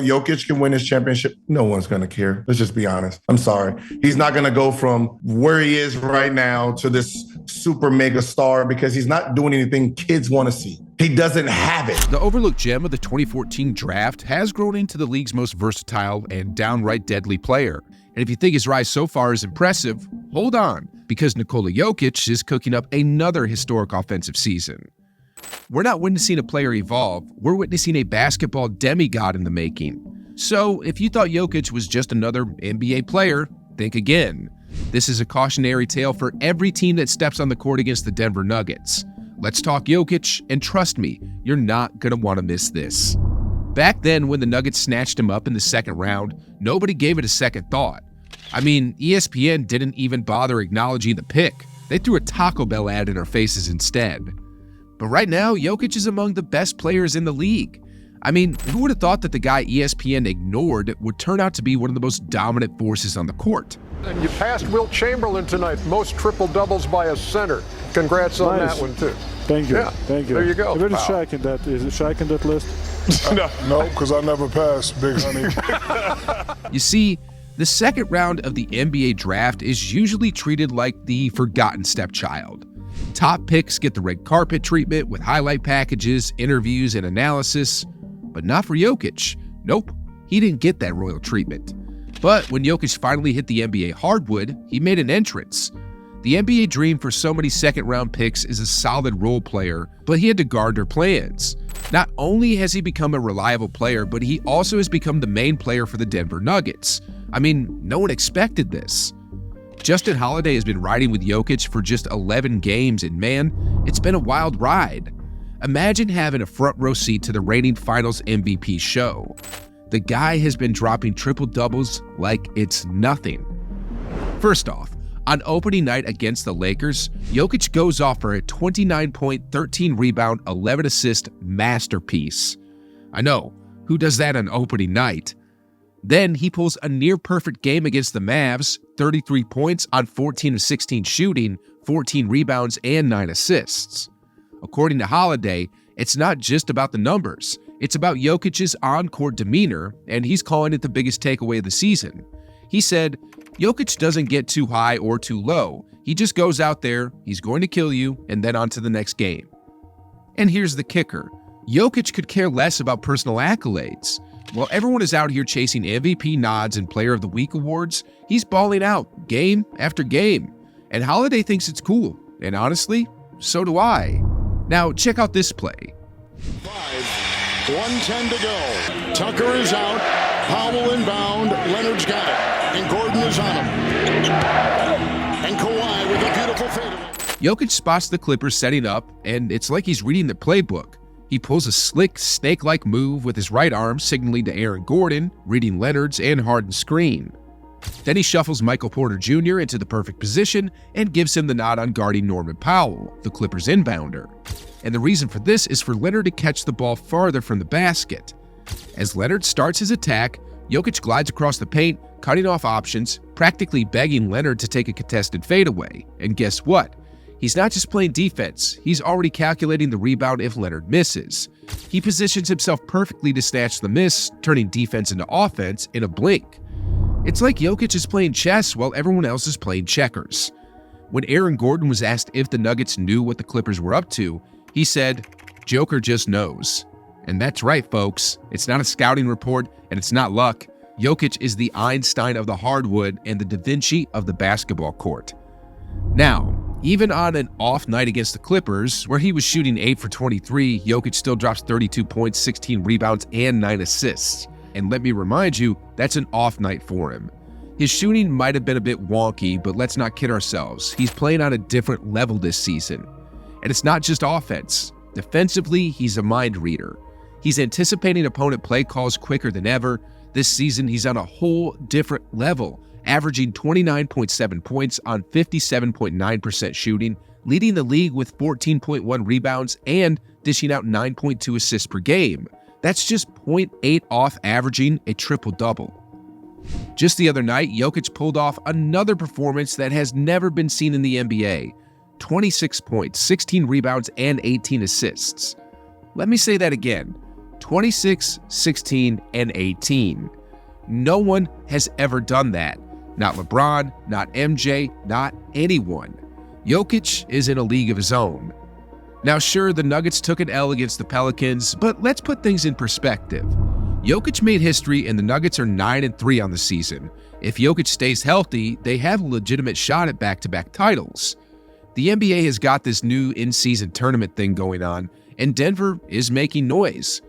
Jokic can win his championship, no one's going to care. Let's just be honest. I'm sorry. He's not going to go from where he is right now to this super mega star because he's not doing anything kids want to see. He doesn't have it. The overlooked gem of the 2014 draft has grown into the league's most versatile and downright deadly player. And if you think his rise so far is impressive, hold on, because Nikola Jokic is cooking up another historic offensive season. We're not witnessing a player evolve, we're witnessing a basketball demigod in the making. So if you thought Jokic was just another NBA player, think again. This is a cautionary tale for every team that steps on the court against the Denver Nuggets. Let's talk Jokic, and trust me, you're not going to want to miss this. Back then, when the Nuggets snatched him up in the second round, nobody gave it a second thought. I mean, ESPN didn't even bother acknowledging the pick. They threw a Taco Bell ad in our faces instead. But right now, Jokic is among the best players in the league. I mean, who would have thought that the guy ESPN ignored would turn out to be one of the most dominant forces on the court? And you passed Wilt Chamberlain tonight, most triple-doubles by a center. Congrats on that one, too. Thank you. Yeah, thank you. There you go. Where is Shaq in that? Is it Shaq in that list? No, because I never passed, big honey. You see, the second round of the NBA draft is usually treated like the forgotten stepchild. Top picks get the red carpet treatment with highlight packages, interviews, and analysis, but not for Jokic. Nope, he didn't get that royal treatment. But when Jokic finally hit the NBA hardwood, he made an entrance. The NBA dream for so many second-round picks is a solid role player, but he had to guard their plans. Not only has he become a reliable player, but he also has become the main player for the Denver Nuggets. I mean, no one expected this. Justin Holiday has been riding with Jokic for just 11 games, and man, it's been a wild ride. Imagine having a front row seat to the reigning Finals MVP show. The guy has been dropping triple-doubles like it's nothing. First off, on opening night against the Lakers, Jokic goes off for a 29-point, 13-rebound, 11-assist masterpiece. I know, who does that on opening night? Then he pulls a near-perfect game against the Mavs, 33 points on 14 of 16 shooting, 14 rebounds, and 9 assists. According to Holiday, it's not just about the numbers. It's about Jokic's on-court demeanor, and he's calling it the biggest takeaway of the season. He said, Jokic doesn't get too high or too low. He just goes out there, he's going to kill you, and then on to the next game. And here's the kicker. Jokic could care less about personal accolades. While everyone is out here chasing MVP nods and Player of the Week awards, he's balling out game after game. And Holiday thinks it's cool. And honestly, so do I. Now, check out this play. 1:10 to go. Tucker is out. Powell inbound. Leonard's got it. And Gordon is on him. And Kawhi with a beautiful fadeaway. Jokic spots the Clippers setting up, and it's like he's reading the playbook. He pulls a slick, snake-like move with his right arm, signaling to Aaron Gordon, reading Leonard's and Harden's screen. Then he shuffles Michael Porter Jr. into the perfect position and gives him the nod on guarding Norman Powell, the Clippers inbounder. And the reason for this is for Leonard to catch the ball farther from the basket. As Leonard starts his attack, Jokic glides across the paint, cutting off options, practically begging Leonard to take a contested fadeaway. And guess what? He's not just playing defense, he's already calculating the rebound if Leonard misses. He positions himself perfectly to snatch the miss, turning defense into offense in a blink. It's like Jokic is playing chess while everyone else is playing checkers. When Aaron Gordon was asked if the Nuggets knew what the Clippers were up to, he said, "Joker just knows." And that's right, folks. It's not a scouting report, and it's not luck. Jokic is the Einstein of the hardwood and the Da Vinci of the basketball court. Now, even on an off night against the Clippers, where he was shooting 8 for 23, Jokic still drops 32 points, 16 rebounds, and 9 assists. And let me remind you, that's an off night for him. His shooting might have been a bit wonky, but let's not kid ourselves. He's playing on a different level this season. And it's not just offense. Defensively, he's a mind reader. He's anticipating opponent play calls quicker than ever. This season, he's on a whole different level, averaging 29.7 points on 57.9% shooting, leading the league with 14.1 rebounds and dishing out 9.2 assists per game. That's just 0.8 off averaging a triple-double. Just the other night, Jokic pulled off another performance that has never been seen in the NBA. 26 points, 16 rebounds, and 18 assists. Let me say that again. 26, 16, and 18. No one has ever done that. Not LeBron, not MJ, not anyone. Jokic is in a league of his own. Now sure, the Nuggets took an L against the Pelicans, but let's put things in perspective. Jokic made history and the Nuggets are 9-3 on the season. If Jokic stays healthy, they have a legitimate shot at back-to-back titles. The NBA has got this new in-season tournament thing going on, and Denver is making noise.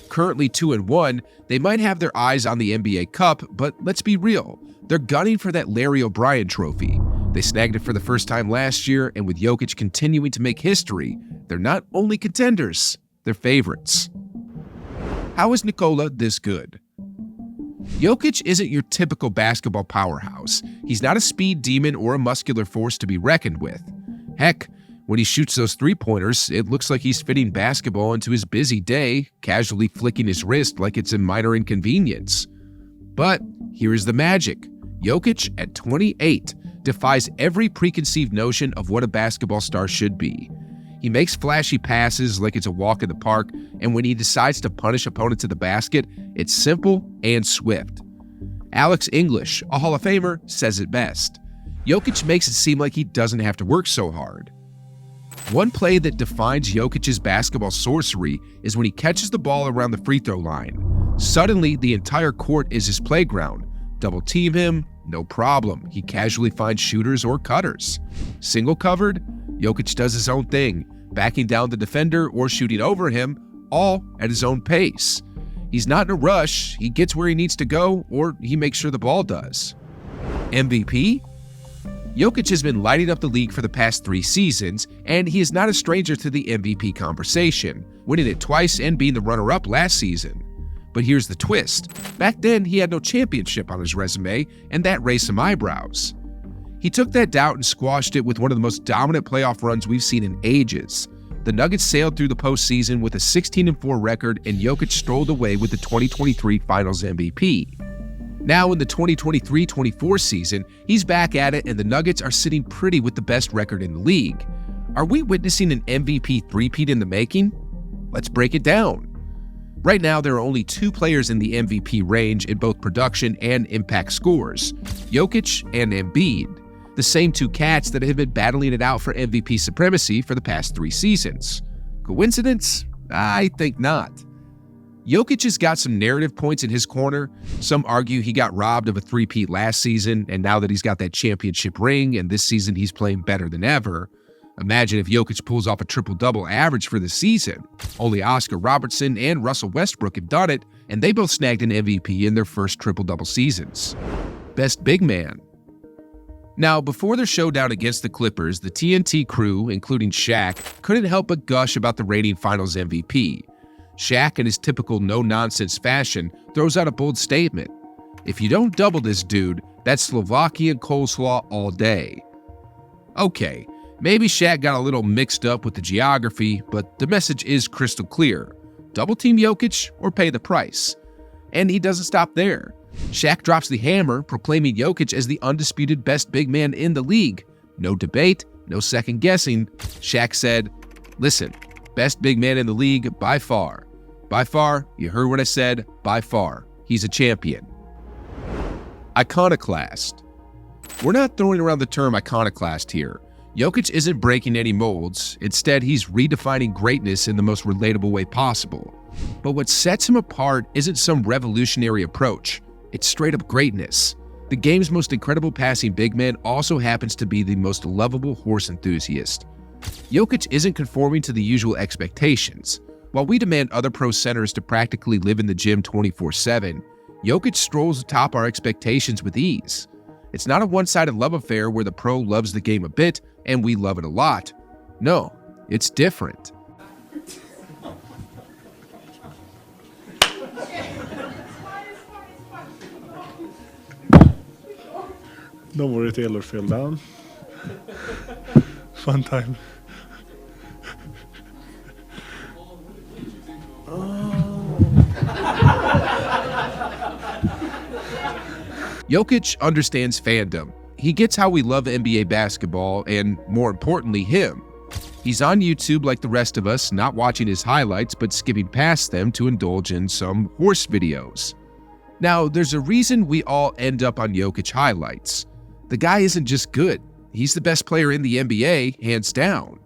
Currently 2-1, they might have their eyes on the NBA Cup, but let's be real, they're gunning for that Larry O'Brien trophy. They snagged it for the first time last year, and with Jokic continuing to make history, they're not only contenders, they're favorites. How is Nikola this good? Jokic isn't your typical basketball powerhouse. He's not a speed demon or a muscular force to be reckoned with. Heck, when he shoots those three-pointers, it looks like he's fitting basketball into his busy day, casually flicking his wrist like it's a minor inconvenience. But here is the magic. Jokic, at 28, defies every preconceived notion of what a basketball star should be. He makes flashy passes like it's a walk in the park, and when he decides to punish opponents to the basket, it's simple and swift. Alex English, a Hall of Famer, says it best. Jokic makes it seem like he doesn't have to work so hard. One play that defines Jokic's basketball sorcery is when he catches the ball around the free throw line. Suddenly, the entire court is his playground. Double team him, no problem. He casually finds shooters or cutters. Single covered, Jokic does his own thing, backing down the defender or shooting over him, all at his own pace. He's not in a rush, he gets where he needs to go, or he makes sure the ball does. MVP? Jokic has been lighting up the league for the past 3 seasons, and he is not a stranger to the MVP conversation, winning it twice and being the runner-up last season. But here's the twist. Back then, he had no championship on his resume, and that raised some eyebrows. He took that doubt and squashed it with one of the most dominant playoff runs we've seen in ages. The Nuggets sailed through the postseason with a 16-4 record, and Jokic strolled away with the 2023 Finals MVP. Now in the 2023-24 season, he's back at it, and the Nuggets are sitting pretty with the best record in the league. Are we witnessing an MVP three-peat in the making? Let's break it down. Right now, there are only 2 players in the MVP range in both production and impact scores, Jokic and Embiid, the same 2 cats that have been battling it out for MVP supremacy for the past 3 seasons. Coincidence? I think not. Jokic has got some narrative points in his corner. Some argue he got robbed of a three-peat last season, and now that he's got that championship ring and this season he's playing better than ever. Imagine if Jokic pulls off a triple-double average for the season. Only Oscar Robertson and Russell Westbrook have done it, and they both snagged an MVP in their first triple-double seasons. Best big man. Now, before their showdown against the Clippers, the TNT crew, including Shaq, couldn't help but gush about the reigning Finals MVP. Shaq, in his typical no-nonsense fashion, throws out a bold statement. If you don't double this dude, that's Slovakian coleslaw all day. Okay, maybe Shaq got a little mixed up with the geography, but the message is crystal clear. Double team Jokic or pay the price. And he doesn't stop there. Shaq drops the hammer, proclaiming Jokic as the undisputed best big man in the league. No debate, no second guessing. Shaq said, "Listen, best big man in the league by far. By far, you heard what I said, by far. He's a champion." Iconoclast. We're not throwing around the term iconoclast here. Jokic isn't breaking any molds. Instead, he's redefining greatness in the most relatable way possible. But what sets him apart isn't some revolutionary approach. It's straight-up greatness. The game's most incredible passing big man also happens to be the most lovable horse enthusiast. Jokic isn't conforming to the usual expectations. While we demand other pro centers to practically live in the gym 24/7, Jokic strolls atop our expectations with ease. It's not a one-sided love affair where the pro loves the game a bit and we love it a lot. No, it's different. Don't worry, Taylor fell down. Fun time. Jokic understands fandom. He gets how we love NBA basketball and, more importantly, him. He's on YouTube like the rest of us, not watching his highlights but skipping past them to indulge in some horse videos. Now, there's a reason we all end up on Jokic highlights. The guy isn't just good, he's the best player in the NBA, hands down.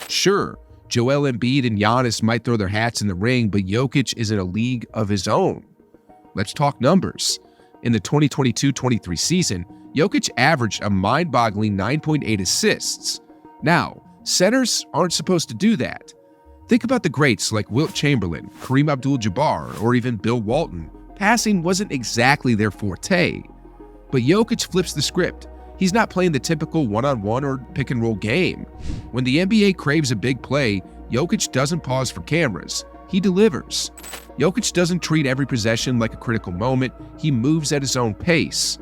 Sure, Joel Embiid and Giannis might throw their hats in the ring, but Jokic is in a league of his own. Let's talk numbers. In the 2022-23 season, Jokic averaged a mind-boggling 9.8 assists. Now, centers aren't supposed to do that. Think about the greats like Wilt Chamberlain, Kareem Abdul-Jabbar, or even Bill Walton. Passing wasn't exactly their forte. But Jokic flips the script. He's not playing the typical one-on-one or pick-and-roll game. When the NBA craves a big play, Jokic doesn't pause for cameras. He delivers. Jokic doesn't treat every possession like a critical moment. He moves at his own pace.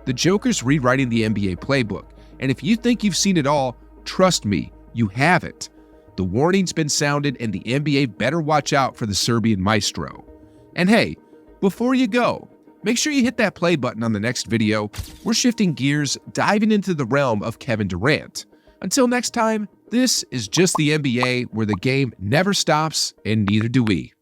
The Joker's rewriting the NBA playbook, and if you think you've seen it all, trust me, you haven't. The warning's been sounded, and the NBA better watch out for the Serbian maestro. And hey, before you go, make sure you hit that play button on the next video. We're shifting gears, diving into the realm of Kevin Durant. Until next time, this is Just the NBA, where the game never stops, and neither do we.